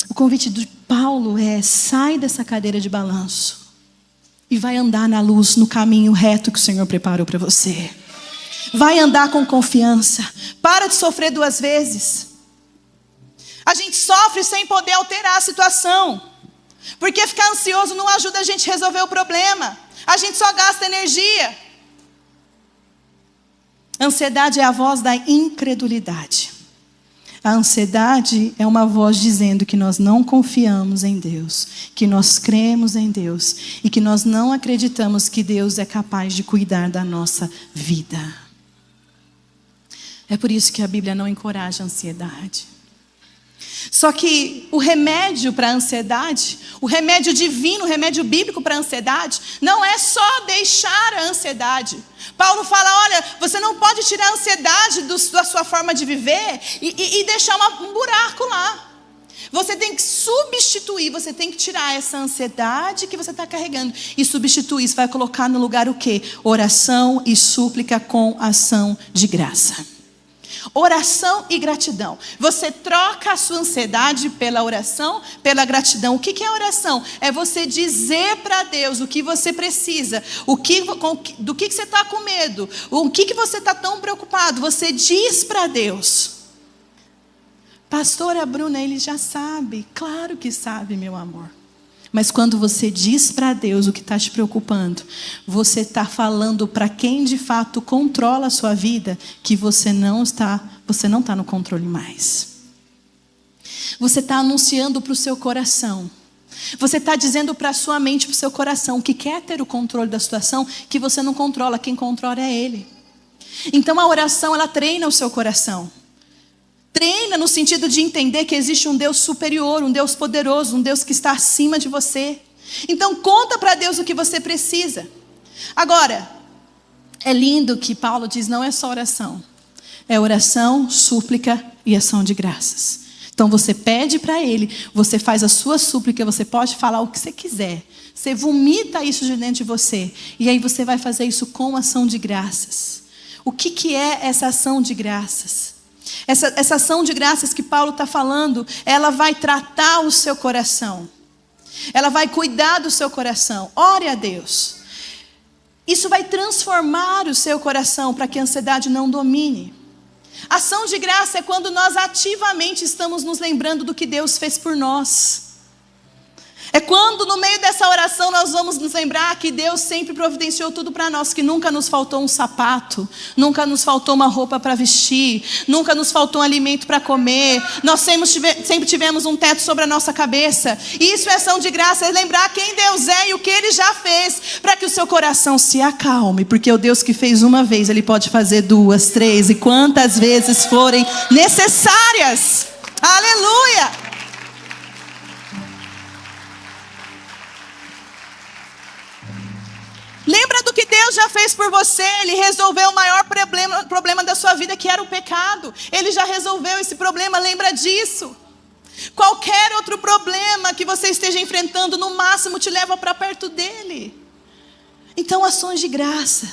O convite de Paulo é: sai dessa cadeira de balanço e vai andar na luz, no caminho reto que o Senhor preparou para você. Vai andar com confiança. Para de sofrer duas vezes. A gente sofre sem poder alterar a situação. Porque ficar ansioso não ajuda a gente a resolver o problema. A gente só gasta energia. A ansiedade é a voz da incredulidade. A ansiedade é uma voz dizendo que nós não confiamos em Deus, que nós cremos em Deus e que nós não acreditamos que Deus é capaz de cuidar da nossa vida. É por isso que a Bíblia não encoraja a ansiedade. Só que o remédio para a ansiedade, o remédio divino, o remédio bíblico para a ansiedade, não é só deixar a ansiedade. Paulo fala, olha, você não pode tirar a ansiedade da sua forma de viver e deixar um buraco lá. Você tem que substituir, você tem que tirar essa ansiedade que você está carregando e substituir. Você vai colocar no lugar o quê? Oração e súplica com ação de graça. Oração e gratidão. Você troca a sua ansiedade pela oração, pela gratidão. O que é oração? É você dizer para Deus o que você precisa, do que você está com medo, o que você está tão preocupado. Você diz para Deus. Pastora Bruna, ele já sabe. Claro que sabe, meu amor. Mas quando você diz para Deus o que está te preocupando, você está falando para quem de fato controla a sua vida que você não está no controle mais. Você está anunciando para o seu coração. Você está dizendo para a sua mente, para o seu coração, que quer ter o controle da situação, que você não controla, quem controla é Ele. Então a oração, ela treina o seu coração. Treina no sentido de entender que existe um Deus superior, um Deus poderoso, um Deus que está acima de você. Então conta para Deus o que você precisa. Agora, é lindo que Paulo diz, não é só oração. É oração, súplica e ação de graças. Então você pede para Ele, você faz a sua súplica, você pode falar o que você quiser. Você vomita isso de dentro de você. E aí você vai fazer isso com ação de graças. O que é essa ação de graças? Essa ação de graças que Paulo está falando, ela vai tratar o seu coração. Ela vai cuidar do seu coração. Ore a Deus. Isso vai transformar o seu coração para que a ansiedade não domine. Ação de graça é quando nós ativamente estamos nos lembrando do que Deus fez por nós. É quando no meio dessa oração nós vamos nos lembrar que Deus sempre providenciou tudo para nós, que nunca nos faltou um sapato, nunca nos faltou uma roupa para vestir, nunca nos faltou um alimento para comer, nós sempre tivemos um teto sobre a nossa cabeça. E isso é ação de graça, é lembrar quem Deus é e o que Ele já fez, para que o seu coração se acalme, porque o Deus que fez uma vez, Ele pode fazer 2, 3 e quantas vezes forem necessárias. Aleluia! Lembra do que Deus já fez por você. Ele resolveu o maior problema da sua vida, que era o pecado. Ele já resolveu esse problema, lembra disso. Qualquer outro problema que você esteja enfrentando, no máximo te leva para perto dele. Então, ações de graça.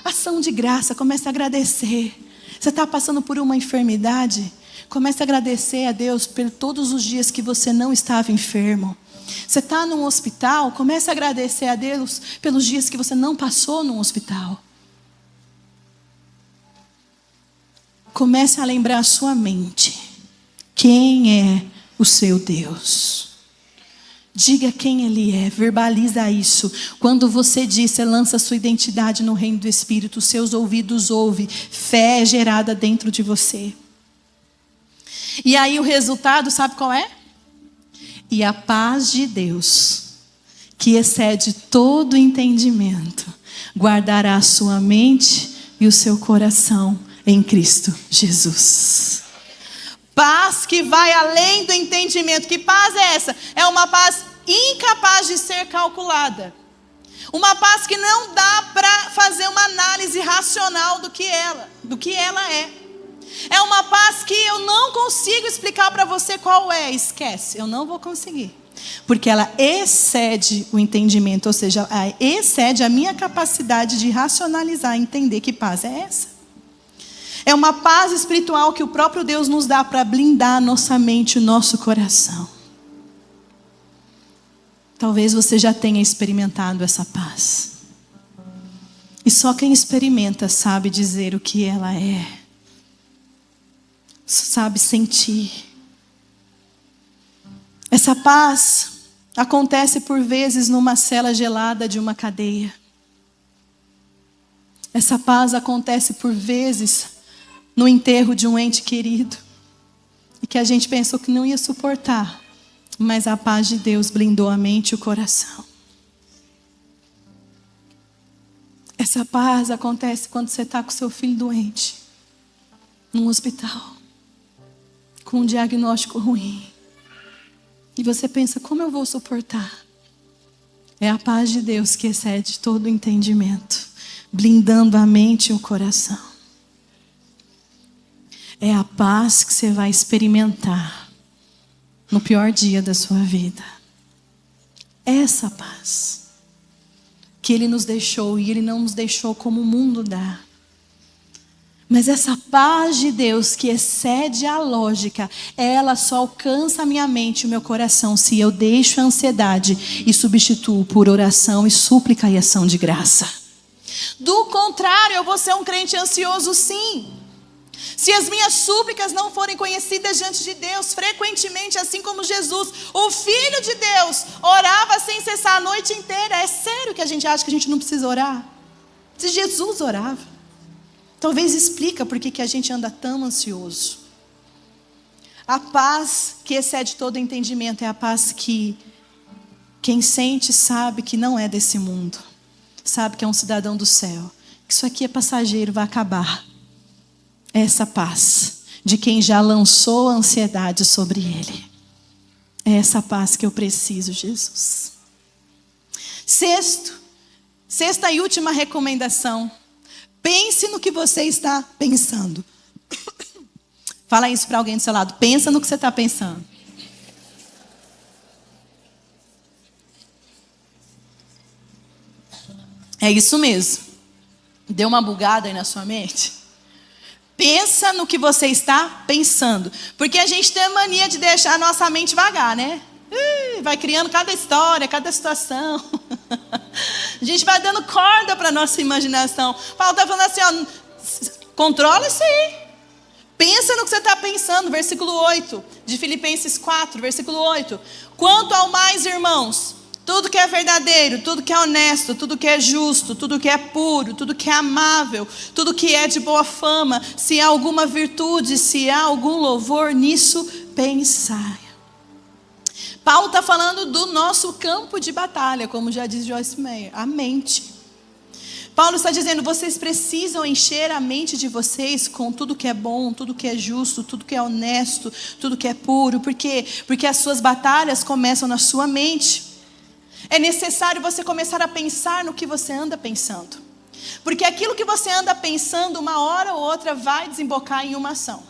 Ação de graça, comece a agradecer. Você está passando por uma enfermidade? Comece a agradecer a Deus por todos os dias que você não estava enfermo. Você está num hospital, comece a agradecer a Deus pelos dias que você não passou num hospital. Comece a lembrar a sua mente. Quem é o seu Deus? Diga quem Ele é, verbaliza isso. Quando você diz, você lança a sua identidade no reino do Espírito, seus ouvidos ouvem, fé é gerada dentro de você. E aí o resultado, sabe qual é? E a paz de Deus, que excede todo entendimento, guardará a sua mente e o seu coração em Cristo Jesus. Paz que vai além do entendimento. Que paz é essa? É uma paz incapaz de ser calculada. Uma paz que não dá para fazer uma análise racional do que ela é. É uma paz que eu não consigo explicar para você qual é. Esquece, eu não vou conseguir. Porque ela excede o entendimento, ou seja, excede a minha capacidade de racionalizar, entender que paz é essa. É uma paz espiritual que o próprio Deus nos dá para blindar a nossa mente e o nosso coração. Talvez você já tenha experimentado essa paz. E só quem experimenta sabe dizer o que ela é. Sabe sentir. Essa paz acontece por vezes numa cela gelada de uma cadeia. Essa paz acontece por vezes no enterro de um ente querido. E que a gente pensou que não ia suportar. Mas a paz de Deus blindou a mente e o coração. Essa paz acontece quando você está com seu filho doente. Num hospital. Com um diagnóstico ruim. E você pensa, como eu vou suportar? É a paz de Deus que excede todo o entendimento, blindando a mente e o coração. É a paz que você vai experimentar no pior dia da sua vida. Essa paz que Ele nos deixou, e Ele não nos deixou como o mundo dá. Mas essa paz de Deus que excede a lógica, ela só alcança a minha mente e o meu coração se eu deixo a ansiedade e substituo por oração e súplica e ação de graça. Do contrário, eu vou ser um crente ansioso sim. Se as minhas súplicas não forem conhecidas diante de Deus, frequentemente, assim como Jesus, o Filho de Deus, orava sem cessar a noite inteira. É sério que a gente acha que a gente não precisa orar? Se Jesus orava. Talvez explica por que a gente anda tão ansioso. A paz que excede todo entendimento é a paz que quem sente sabe que não é desse mundo. Sabe que é um cidadão do céu. Que isso aqui é passageiro, vai acabar. É essa paz de quem já lançou a ansiedade sobre ele. É essa paz que eu preciso, Jesus. Sexta e última recomendação. Pense no que você está pensando. Fala isso para alguém do seu lado. Pensa no que você está pensando. É isso mesmo. Deu uma bugada aí na sua mente? Pensa no que você está pensando. Porque a gente tem a mania de deixar a nossa mente vagar, né? Vai criando cada história, cada situação. A gente vai dando corda para a nossa imaginação. Paulo está falando assim, ó, controla isso aí. Pensa no que você está pensando, versículo 8 de Filipenses 4, versículo 8. Quanto ao mais, irmãos, tudo que é verdadeiro, tudo que é honesto, tudo que é justo, tudo que é puro, tudo que é amável, tudo que é de boa fama, se há alguma virtude, se há algum louvor, nisso pensai. Paulo está falando do nosso campo de batalha, como já diz Joyce Meyer, a mente. Paulo está dizendo, vocês precisam encher a mente de vocês com tudo que é bom, tudo que é justo, tudo que é honesto, tudo que é puro. Por quê? Porque as suas batalhas começam na sua mente. É necessário você começar a pensar no que você anda pensando. Porque aquilo que você anda pensando, uma hora ou outra, vai desembocar em uma ação.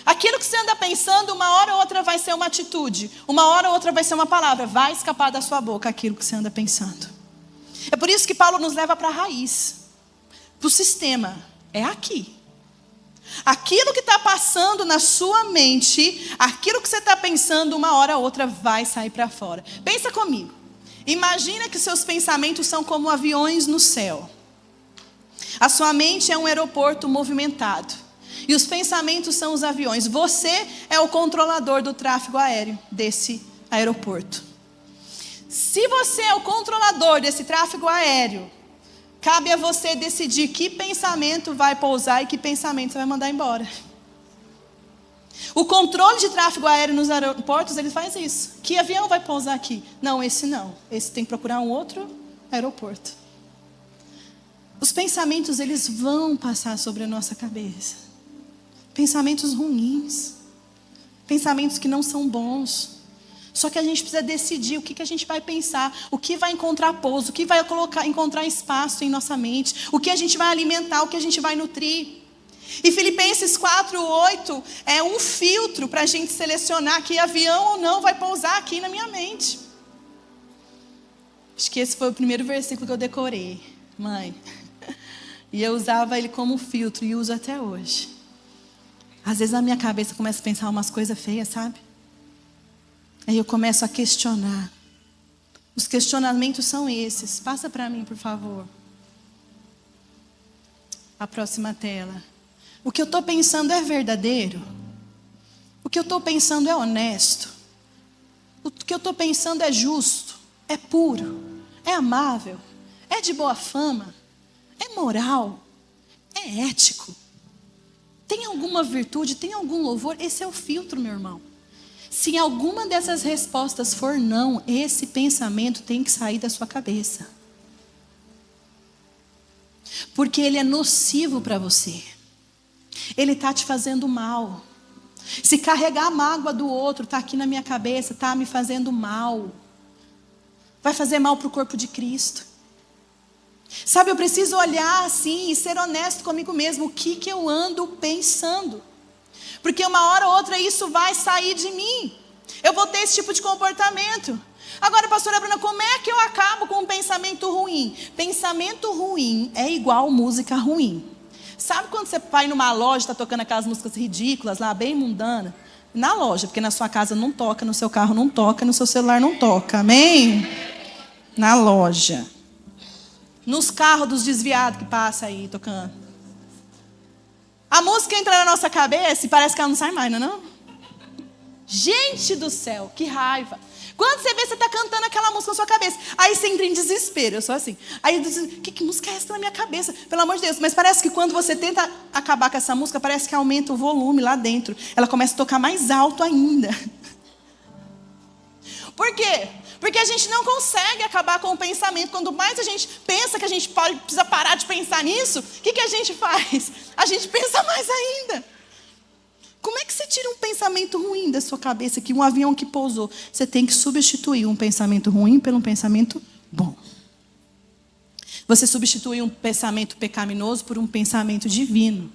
Aquilo que você anda pensando, uma hora ou outra vai ser uma atitude. Uma hora ou outra vai ser uma palavra. Vai escapar da sua boca aquilo que você anda pensando. É por isso que Paulo nos leva para a raiz, para o sistema. É aqui. Aquilo que está passando na sua mente, aquilo que você está pensando, uma hora ou outra vai sair para fora. Pensa comigo. Imagina que seus pensamentos são como aviões no céu. A sua mente é um aeroporto movimentado. E os pensamentos são os aviões. Você é o controlador do tráfego aéreo desse aeroporto. Se você é o controlador desse tráfego aéreo, cabe a você decidir que pensamento vai pousar e que pensamento você vai mandar embora. O controle de tráfego aéreo nos aeroportos, ele faz isso. Que avião vai pousar aqui? Não, esse não. Esse tem que procurar um outro aeroporto. Os pensamentos, eles vão passar sobre a nossa cabeça. Pensamentos ruins. Pensamentos que não são bons. Só que a gente precisa decidir o que a gente vai pensar, o que vai encontrar pouso, o que vai encontrar espaço em nossa mente, o que a gente vai alimentar, o que a gente vai nutrir. E Filipenses 4:8 é um filtro para a gente selecionar que avião ou não vai pousar aqui na minha mente. Acho que esse foi o primeiro versículo que eu decorei, mãe. E eu usava ele como filtro e uso até hoje. Às vezes na minha cabeça começa a pensar umas coisas feias, sabe? Aí eu começo a questionar. Os questionamentos são esses. Passa para mim, por favor. A próxima tela. O que eu estou pensando é verdadeiro? O que eu estou pensando é honesto? O que eu estou pensando é justo? É puro? É amável? É de boa fama? É moral? É ético? Tem alguma virtude? Tem algum louvor? Esse é o filtro, meu irmão. Se alguma dessas respostas for não, esse pensamento tem que sair da sua cabeça. Porque ele é nocivo para você. Ele está te fazendo mal. Se carregar a mágoa do outro, está aqui na minha cabeça, está me fazendo mal. Vai fazer mal para o corpo de Cristo. Sabe, eu preciso olhar assim e ser honesto comigo mesmo. O que eu ando pensando? Porque uma hora ou outra isso vai sair de mim. Eu vou ter esse tipo de comportamento. Agora, pastora Bruna, como é que eu acabo com um pensamento ruim? Pensamento ruim é igual música ruim. Sabe quando você vai numa loja, está tocando aquelas músicas ridículas lá, bem mundanas? Na loja, porque na sua casa não toca, no seu carro não toca, no seu celular não toca, amém? Na loja. Nos carros dos desviados que passa aí tocando. A música entra na nossa cabeça e parece que ela não sai mais, não é não? Gente do céu, que raiva. Quando você vê, você está cantando aquela música na sua cabeça. Aí você entra em desespero, eu sou assim. Aí diz, que música é essa na minha cabeça? Pelo amor de Deus. Mas parece que quando você tenta acabar com essa música, parece que aumenta o volume lá dentro. Ela começa a tocar mais alto ainda. Por quê? Porque a gente não consegue acabar com o pensamento. Quanto mais a gente pensa que a gente precisa parar de pensar nisso, o que a gente faz? A gente pensa mais ainda. Como é que você tira um pensamento ruim da sua cabeça? Que um avião que pousou, você tem que substituir um pensamento ruim por um pensamento bom. Você substitui um pensamento pecaminoso por um pensamento divino.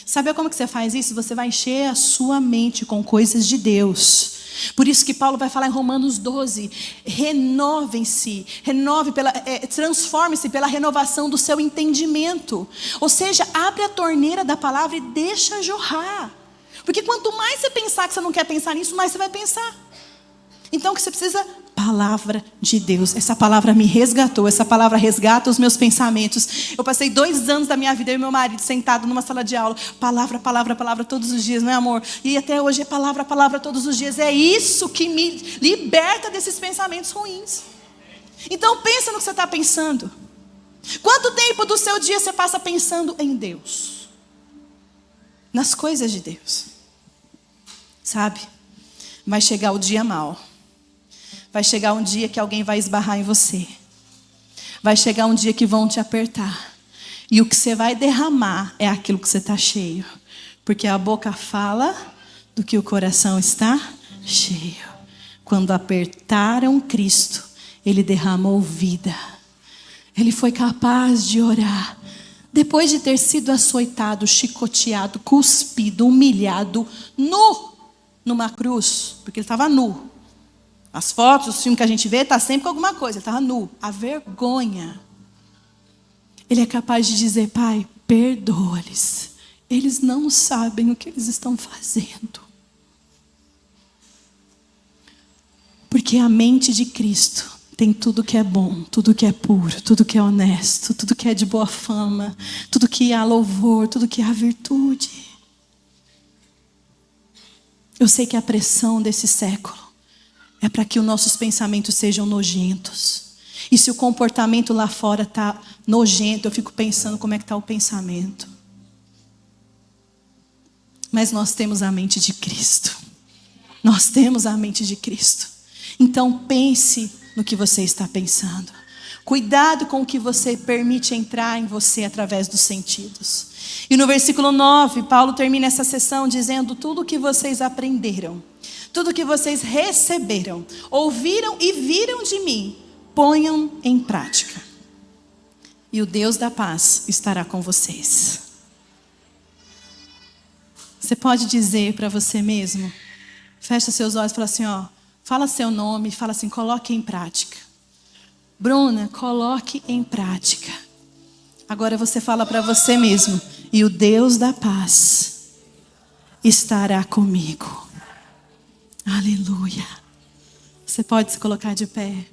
Sabe como que você faz isso? Você vai encher a sua mente com coisas de Deus. Por isso que Paulo vai falar em Romanos 12, renovem-se, transforme-se pela renovação do seu entendimento. Ou seja, abre a torneira da palavra e deixa jorrar. Porque quanto mais você pensar que você não quer pensar nisso, mais você vai pensar. Então o que você precisa? Palavra de Deus. Essa palavra me resgatou. Essa palavra resgata os meus pensamentos. Eu passei 2 anos da minha vida, eu e meu marido, sentado numa sala de aula. Palavra, palavra, palavra, todos os dias, não é, amor? E até hoje é palavra, palavra, todos os dias. É isso que me liberta desses pensamentos ruins. Então pensa no que você está pensando. Quanto tempo do seu dia você passa pensando em Deus? Nas coisas de Deus. Sabe? Vai chegar o dia mau. Vai chegar um dia que alguém vai esbarrar em você. Vai chegar um dia que vão te apertar. E o que você vai derramar é aquilo que você está cheio. Porque a boca fala do que o coração está cheio. Quando apertaram Cristo, Ele derramou vida. Ele foi capaz de orar. Depois de ter sido açoitado, chicoteado, cuspido, humilhado, nu, numa cruz. Porque Ele estava nu. As fotos, os filmes que a gente vê, está sempre com alguma coisa. Ele estava nu. A vergonha. Ele é capaz de dizer, Pai, perdoa-lhes. Eles não sabem o que eles estão fazendo. Porque a mente de Cristo tem tudo que é bom, tudo que é puro, tudo que é honesto, tudo que é de boa fama, tudo que há louvor, tudo que há virtude. Eu sei que a pressão desse século é para que os nossos pensamentos sejam nojentos. E se o comportamento lá fora está nojento, eu fico pensando como é que está o pensamento. Mas nós temos a mente de Cristo. Nós temos a mente de Cristo. Então pense no que você está pensando. Cuidado com o que você permite entrar em você através dos sentidos. E no versículo 9, Paulo termina essa sessão dizendo: tudo o que vocês aprenderam, tudo que vocês receberam, ouviram e viram de mim, ponham em prática. E o Deus da paz estará com vocês. Você pode dizer para você mesmo, fecha seus olhos e fala assim, fala seu nome, fala assim, coloque em prática. Bruna, coloque em prática. Agora você fala para você mesmo, e o Deus da paz estará comigo. Aleluia. Você pode se colocar de pé.